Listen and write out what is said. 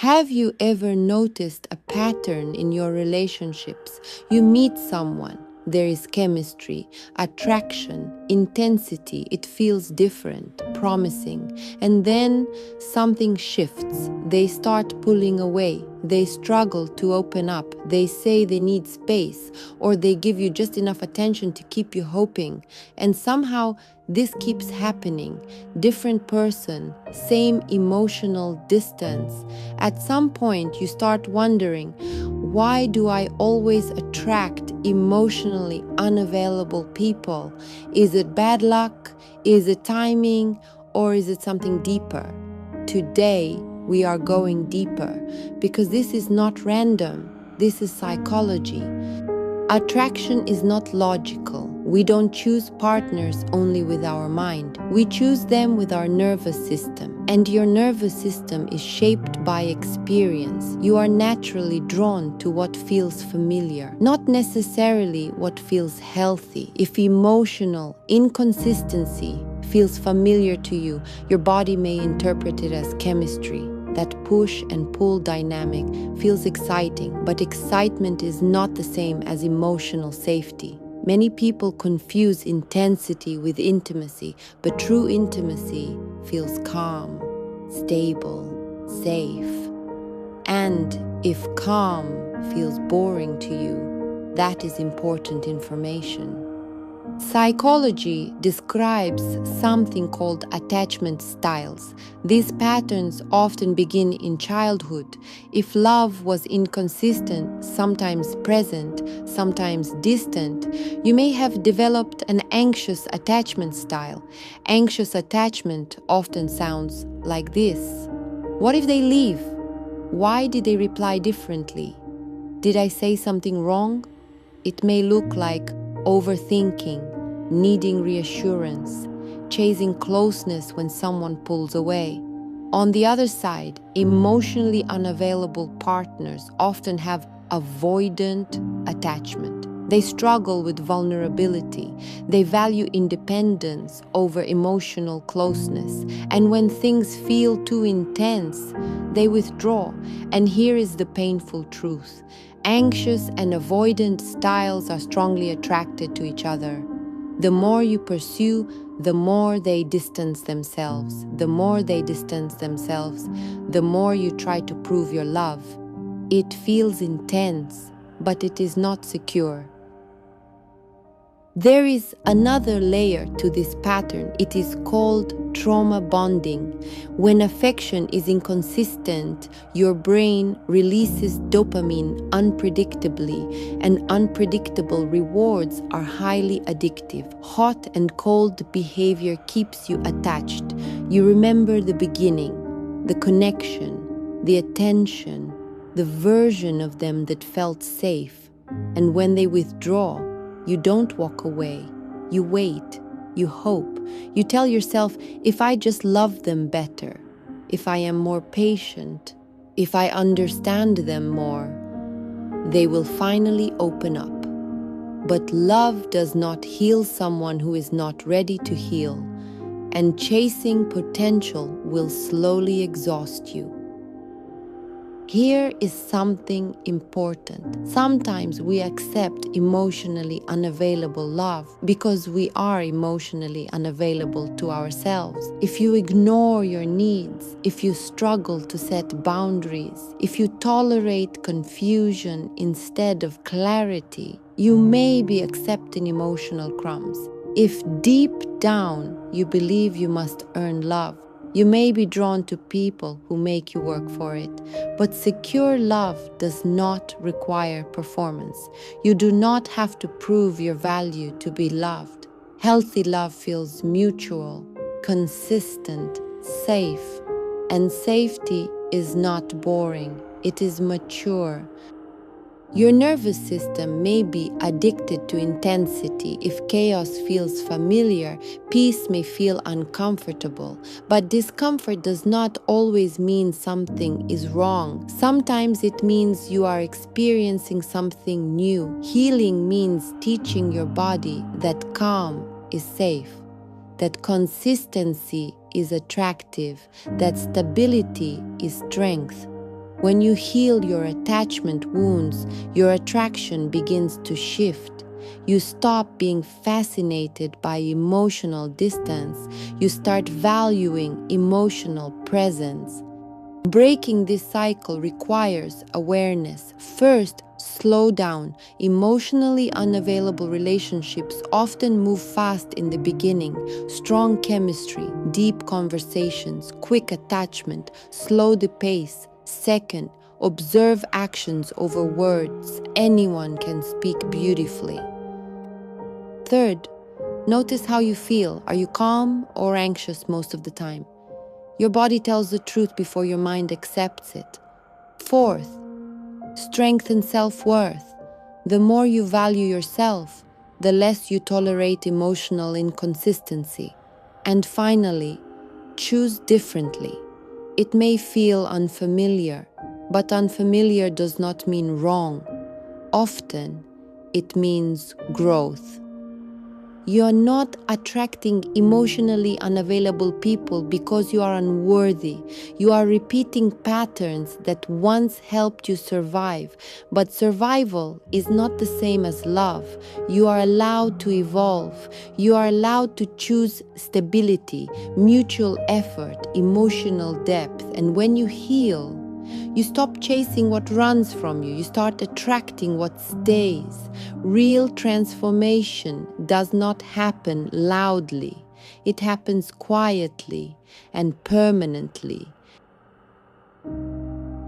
Have you ever noticed a pattern in your relationships? You meet someone, there is chemistry, attraction, intensity, it feels different, promising, and then something shifts. They start pulling away, they struggle to open up, they say they need space, or they give you just enough attention to keep you hoping, and somehow this keeps happening. Different person, same emotional distance. At some point, you start wondering, why do I always attract emotionally unavailable people? Is it bad luck? Is it timing? Or is it something deeper? Today, we are going deeper because this is not random. This is psychology. Attraction is not logical. We don't choose partners only with our mind. We choose them with our nervous system. And your nervous system is shaped by experience. You are naturally drawn to what feels familiar, not necessarily what feels healthy. If emotional inconsistency feels familiar to you, your body may interpret it as chemistry. That push and pull dynamic feels exciting, but excitement is not the same as emotional safety. Many people confuse intensity with intimacy, but true intimacy feels calm, stable, safe. And if calm feels boring to you, that is important information. Psychology describes something called attachment styles. These patterns often begin in childhood. If love was inconsistent, sometimes present, sometimes distant, you may have developed an anxious attachment style. Anxious attachment often sounds like this. What if they leave? Why did they reply differently? Did I say something wrong? It may look like overthinking, needing reassurance, chasing closeness when someone pulls away. On the other side, emotionally unavailable partners often have avoidant attachment. They struggle with vulnerability. They value independence over emotional closeness. And when things feel too intense, they withdraw. And here is the painful truth. Anxious and avoidant styles are strongly attracted to each other. The more you pursue, the more they distance themselves. The more they distance themselves, the more you try to prove your love. It feels intense, but it is not secure. There is another layer to this pattern. It is called trauma bonding. When affection is inconsistent, your brain releases dopamine unpredictably, and unpredictable rewards are highly addictive. Hot and cold behavior keeps you attached. You remember the beginning, the connection, the attention, the version of them that felt safe. And when they withdraw, you don't walk away. You wait. You hope. You tell yourself, if I just love them better, if I am more patient, if I understand them more, they will finally open up. But love does not heal someone who is not ready to heal, and chasing potential will slowly exhaust you. Here is something important. Sometimes we accept emotionally unavailable love because we are emotionally unavailable to ourselves. If you ignore your needs, if you struggle to set boundaries, if you tolerate confusion instead of clarity, you may be accepting emotional crumbs. If deep down you believe you must earn love, you may be drawn to people who make you work for it, but secure love does not require performance. You do not have to prove your value to be loved. Healthy love feels mutual, consistent, safe, and safety is not boring. It is mature. Your nervous system may be addicted to intensity. If chaos feels familiar, peace may feel uncomfortable. But discomfort does not always mean something is wrong. Sometimes it means you are experiencing something new. Healing means teaching your body that calm is safe, that consistency is attractive, that stability is strength. When you heal your attachment wounds, your attraction begins to shift. You stop being fascinated by emotional distance. You start valuing emotional presence. Breaking this cycle requires awareness. First, slow down. Emotionally unavailable relationships often move fast in the beginning. Strong chemistry, deep conversations, quick attachment. Slow the pace. Second, observe actions over words. Anyone can speak beautifully. Third, notice how you feel. Are you calm or anxious most of the time? Your body tells the truth before your mind accepts it. Fourth, strengthen self-worth. The more you value yourself, the less you tolerate emotional inconsistency. And finally, choose differently. It may feel unfamiliar, but unfamiliar does not mean wrong. Often, it means growth. You're not attracting emotionally unavailable people because you are unworthy. You are repeating patterns that once helped you survive. But survival is not the same as love. You are allowed to evolve. You are allowed to choose stability, mutual effort, emotional depth. And when you heal, you stop chasing what runs from you. You start attracting what stays. Real transformation does not happen loudly. It happens quietly and permanently.